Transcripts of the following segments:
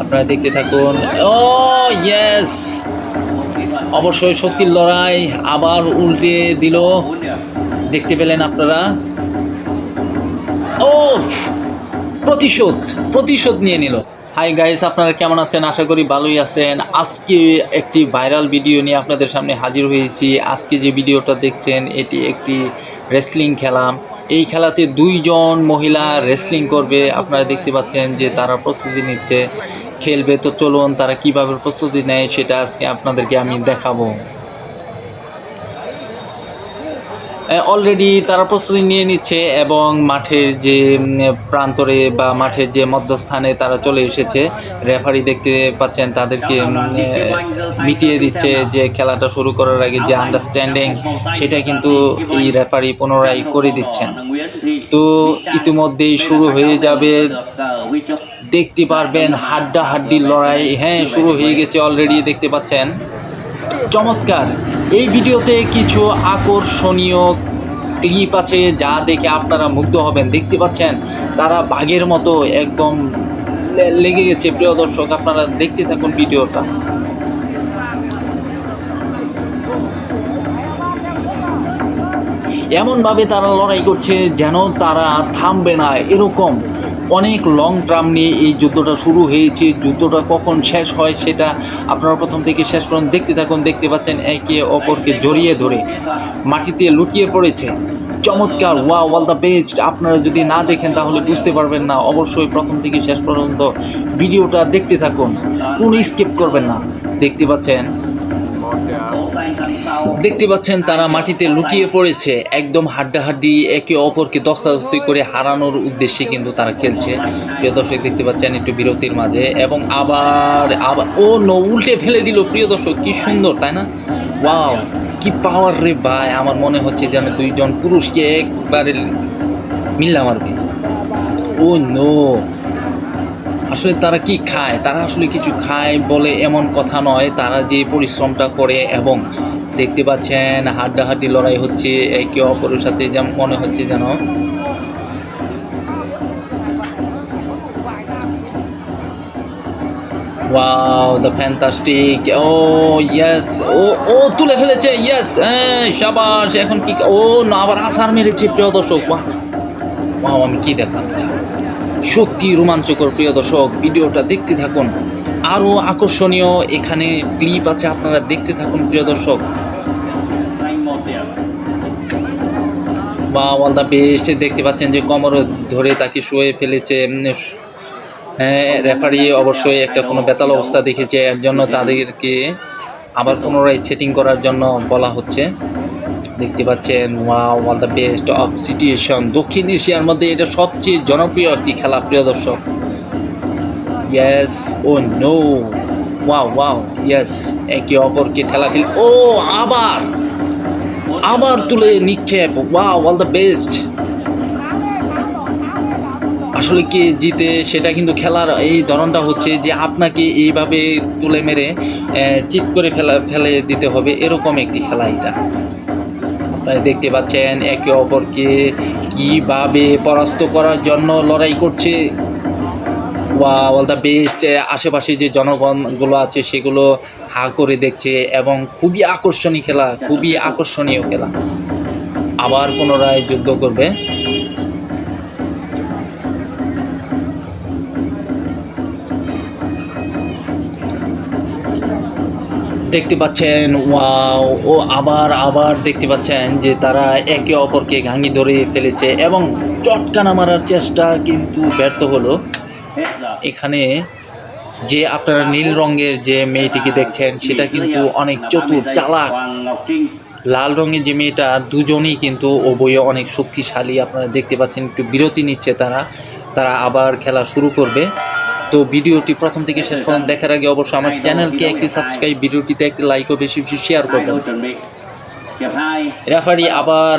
আপনারা দেখতে থাকুন। ও ইয়েস, অবশ্যই শক্তির লড়াই আবার উল্টে দিল, দেখতে পেলেন আপনারা। ও প্রতিশোধ প্রতিশোধ নিয়ে নিল। হাই গাইস, আপনারা কেমন আছেন? আশা করি ভালোই আছেন। আজকে একটি ভাইরাল ভিডিও নিয়ে আপনাদের সামনে হাজির হয়েছি। আজকে যে ভিডিওটা দেখছেন এটি একটি রেসলিং খেলা। এই খেলাতে দুইজন মহিলা রেসলিং করবে। আপনারা দেখতে পাচ্ছেন যে তারা প্রস্তুতি নিচ্ছে, খেলবে। তো চলুন তারা কিভাবে প্রস্তুতি নেয় সেটা আজকে আপনাদেরকে আমি দেখাবো। অলরেডি তারা প্রস্তুতি নিয়ে নিচ্ছে এবং মাঠের যে প্রান্তরে বা মাঠের যে মধ্যস্থানে তারা চলে এসেছে। রেফারি দেখতে পাচ্ছেন তাদেরকে মিটিয়ে দিচ্ছে যে খেলাটা শুরু করার আগে যে আন্ডারস্ট্যান্ডিং সেটা কিন্তু এই রেফারি পুনরায় করে দিচ্ছেন। তো ইতিমধ্যেই শুরু হয়ে যাবে, দেখতে পারবেন হাড্ডাহাড্ডির লড়াই। হ্যাঁ, শুরু হয়ে গেছে অলরেডি, দেখতে পাচ্ছেন। চমৎকার। এই ভিডিওতে কিছু আকর্ষণীয় ক্লিপ আছে যা দেখে আপনারা মুগ্ধ হবেন। দেখতে পাচ্ছেন তারা বাঘের মতো একদম লেগে গেছে। প্রিয় দর্শক, আপনারা দেখতে থাকুন ভিডিওটা। এমনভাবে তারা লড়াই করছে যেন তারা থামবে না, এরকম অনেক লং টার্ম নিয়ে এই যুদ্ধটা শুরু হয়েছে। যুদ্ধটা কখন শেষ হয় সেটা আপনারা প্রথম থেকে শেষ পর্যন্ত দেখতে থাকুন। দেখতে পাচ্ছেন একে অপরকে জড়িয়ে ধরে মাটিতে লুটিয়ে পড়েছে। চমৎকার, ওয়াও, অল দ্য বেস্ট। আপনারা যদি না দেখেন তাহলে বুঝতে পারবেন না। অবশ্যই প্রথম থেকে শেষ পর্যন্ত ভিডিওটা দেখতে থাকুন, কোনো স্কিপ করবেন না। দেখতে পাচ্ছেন তারা মাটিতে লুটিয়ে পড়েছে, একদম হাড্ডাহাড্ডি, একে অপরকে দস্তাদস্তি করে হারানোর উদ্দেশ্যে কিন্তু তারা খেলছে। প্রিয় দর্শক, দেখতে পাচ্ছেন একটু বিরতির মাঝে এবং আবার ও নো, উল্টে ফেলে দিল। প্রিয় দর্শক, কি সুন্দর, তাই না? ওয়াও, কি পাওয়ার রে ভাই। আমার মনে হচ্ছে যেন দুইজন পুরুষকে একবারে মিল্লা মারবে। ও নো, আসলে তারা কি খায়? তারা আসলে কিছু খায় বলে এমন কথা নয়, তারা যে পরিশ্রমটা করে। এবং দেখতে পাচ্ছেন হাড্ডাহাড্ডি লড়াই হচ্ছে একে অপরের সাথে, যেমন মনে হচ্ছে যেন। Wow, the fantastic. Oh yes, ও ও তুলে ফেলেছে। ইয়েস, শাবাশ। এখন কি, ও না, আবার আছাড় মেরেছে। প্রিয় দর্শক, ওয়াও, আমি কি দেখলাম, সত্যি রোমাঞ্চকর। প্রিয় দর্শক, ভিডিওটা দেখতে থাকুন, আরও আকর্ষণীয় এখানে ক্লিপ আছে, আপনারা দেখতে থাকুন। প্রিয় দর্শক, বা অল দ্য বেস্ট। দেখতে পাচ্ছেন যে কোমর ধরে তাকে শুয়ে ফেলেছে। হ্যাঁ, রেফারি অবশ্যই একটা কোনো বেতাল অবস্থা দেখেছে, এর জন্য তাদেরকে আবার পুনরায় সেটিং করার জন্য বলা হচ্ছে। দেখতে পাচ্ছেন, wow, all the best of situation. দক্ষিণ এশিয়ার মধ্যে এটা সবচেয়ে জনপ্রিয় একটি খেলা। প্রিয় দর্শক, ইয়েস, ও নো, ওয়াও ওয়াও, ইয়েস, একে অপরকে ঠেলাঠেলি। ও আবার আবার তুলে নিক্ষেপ। Wow, all the best. আসলে কে জিতে সেটা কিন্তু খেলার এই ধরনটা হচ্ছে যে আপনাকে এইভাবে তুলে মেরে চিৎ করে ফেলে দিতে হবে, এরকম একটি খেলা এটা। আপনারা দেখতে পাচ্ছেন একে অপরকে কিভাবে পরাস্ত করার জন্য লড়াই করছে। Wow, all the best. আশেপাশে যে জনগণগুলো আছে সেগুলো হা করে দেখছে এবং খুবই আকর্ষণীয় খেলা, খুবই আকর্ষণীয় খেলা। আবার পুনরায় যুদ্ধ করবে। দেখতে পাচ্ছেন, ওয়াও, ও আবার দেখতে পাচ্ছেন যে তারা একে অপরকে ঘাঙি ধরে ফেলেছে এবং চটকানা মারার চেষ্টা কিন্তু ব্যর্থ হলো। এখানে যে আপনারা নীল রঙের যে মেয়েটিকে দেখছেন সেটা কিন্তু অনেক চতুর, চালাক। লাল রঙের যে মেয়েটা, দুজনেই কিন্তু উভয়ে অনেক শক্তিশালী। আপনারা দেখতে পাচ্ছেন একটু বিরতি নিচ্ছে তারা আবার খেলা শুরু করবে। তো ভিডিওটি প্রথম থেকে শেষ পর্যন্ত দেখার আগে অবশ্যই আমার চ্যানেলকে একটি সাবস্ক্রাইব, ভিডিওটিতে একটি লাইক ও বেশি বেশি শেয়ার করবেন। রেফারি আবার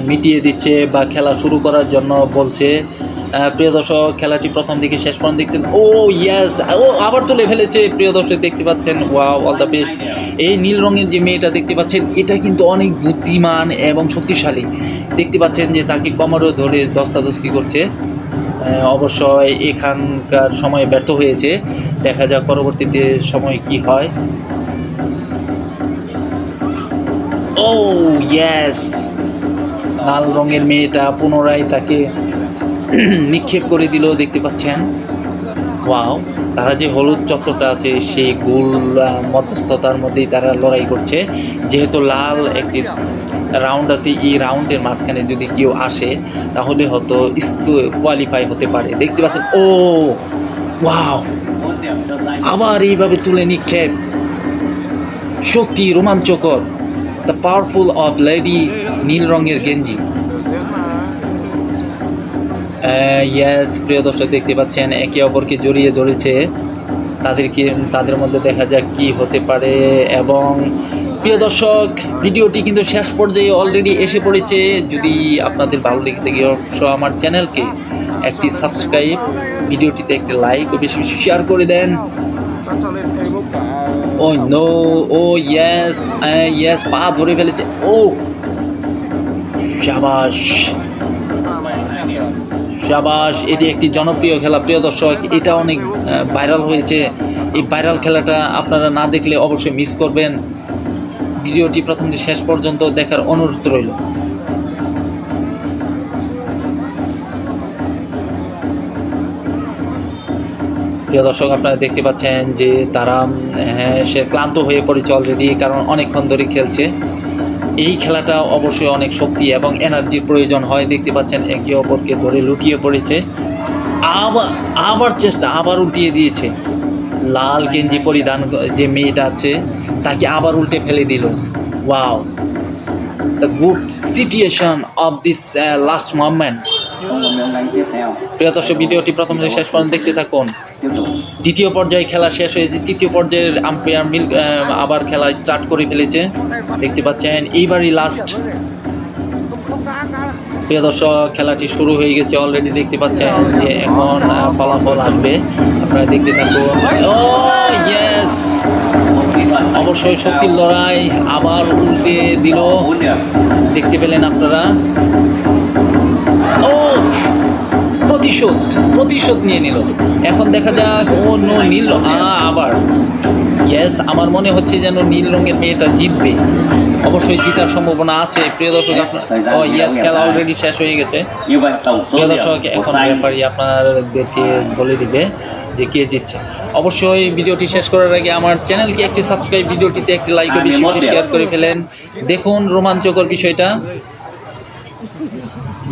মিটিয়ে দিচ্ছে বা খেলা শুরু করার জন্য বলছে। প্রিয় দর্শক, খেলাটি প্রথম থেকে শেষ পর্যন্ত দেখতেন। ও ইয়েস, ও আবার তুলে ফেলেছে। প্রিয় দর্শক, দেখতে পাচ্ছেন, ওয়াও, অল দ্য বেস্ট। এই নীল রঙের যে মেয়েটা দেখতে পাচ্ছেন এটা কিন্তু অনেক বুদ্ধিমান এবং শক্তিশালী। দেখতে পাচ্ছেন যে তাকে কোমরে ধরে ধস্তাধস্তি করছে। অবশ্যই এখানকার সময় ব্যর্থ হয়েছে। দেখা যাক পরবর্তীতে সময় কি হয়। ও ইয়েস, লাল রঙের মেয়েটা পুনরায় তাকে নিক্ষেপ করে দিল, দেখতে পাচ্ছেন। ওয়াও, তারা যে হলুদ চত্বরটা আছে সেই গোল মধ্যস্থতার মধ্যেই তারা লড়াই করছে। যেহেতু লাল একটি রাউন্ড আছে, এই রাউন্ডের মাঝখানে যদি কেউ আসে তাহলে হয়তো কোয়ালিফাই হতে পারে, দেখতে পাচ্ছেন। ও ওয়াও, আবার এইভাবে তুলে নিক্ষেপ, সত্যি রোমাঞ্চকর। দ্য পাওয়ারফুল অফ লেডি, নীল রঙের গেঞ্জি। ইয়েস, প্রিয় দর্শক দেখতে পাচ্ছেন একে অপরকে জড়িয়ে ধরেছে, তাদের মধ্যে দেখা যাক কি হতে পারে। এবং প্রিয় দর্শক, ভিডিওটি কিন্তু শেষ পর্যায়ে অলরেডি এসে পড়েছে। যদি আপনাদের ভালো লেগে থাকে অবশ্যই আমার চ্যানেলকে একটি সাবস্ক্রাইব, ভিডিওটিতে একটি লাইক ও বেশি বেশি শেয়ার করে দেন। ও নো, ও ইয়েস ইয়েস, পা ধরে ফেলেছে। ও শাবাশ শাবাশ, এটি একটি জনপ্রিয় খেলা প্রিয় দর্শক, এটা অনেক ভাইরাল হয়েছে। এই ভাইরাল খেলাটা আপনারা না দেখলে অবশ্যই মিস করবেন। ভিডিওটি প্রথম থেকে শেষ পর্যন্ত দেখার অনুরোধ রইল। প্রিয় দর্শক, আপনারা দেখতে পাচ্ছেন যে তারা সে ক্লান্ত হয়ে পড়েছে অলরেডি, কারণ অনেকক্ষণ ধরে খেলছে। এই খেলাটা অবশ্যই অনেক শক্তি এবং এনার্জির প্রয়োজন হয়। দেখতে পাচ্ছেন একে অপরকে ধরে লুটিয়ে পড়েছে। আবার চেষ্টা, আবার উল্টিয়ে দিয়েছে। লাল গেঞ্জি পরিধান যে মেয়েটা আছে তাকে আবার উল্টে ফেলে দিল। Wow, the good situation of this last moment. প্রিয় দর্শক, ভিডিওটি প্রথম থেকে শেষ পর্যন্ত দেখতে থাকুন। দ্বিতীয় পর্যায়ে খেলা শেষ হয়েছে, তৃতীয় পর্যায়ের আম্পায়ার আবার খেলা স্টার্ট করে ফেলেছে, দেখতে পাচ্ছেন। এইবারই লাস্ট। প্রিয় দর্শক, খেলাটি শুরু হয়ে গেছে অলরেডি, দেখতে পাচ্ছেন যে এখন ফলাফল আসবে, আপনারা দেখতে থাকুন। ও ইয়েস, অবশ্যই শক্তির লড়াই, আবার উল্টে দিল, দেখতে পেলেন আপনারা। ও প্রতিশোধ নিয়ে নিল। এখন দেখা যাক। ও নো, নীল আবার ইয়েস, আমার মনে হচ্ছে যেন নীল রঙের মেয়েটা জিতবে। অবশ্যই জিতার সম্ভাবনা আছে প্রিয় দর্শক। আপনার ও ইয়েস, খেলা অলরেডি শেষ হয়ে গেছে প্রিয় দর্শক। এখন রেফারি আপনাদেরকে বলে দিবে যে কে জিতছে। অবশ্যই ভিডিওটি শেষ করার আগে আমার চ্যানেলকে একটি সাবস্ক্রাইব, ভিডিওটিতে একটি লাইক ও বেশি বেশি শেয়ার করে ফেলেন। দেখুন রোমাঞ্চকর বিষয়টা।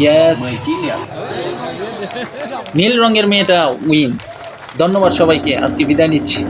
ইয়েস, নীল রঙের মেয়েটা উইন। ধন্যবাদ সবাইকে, আজকে বিদায় নিচ্ছি।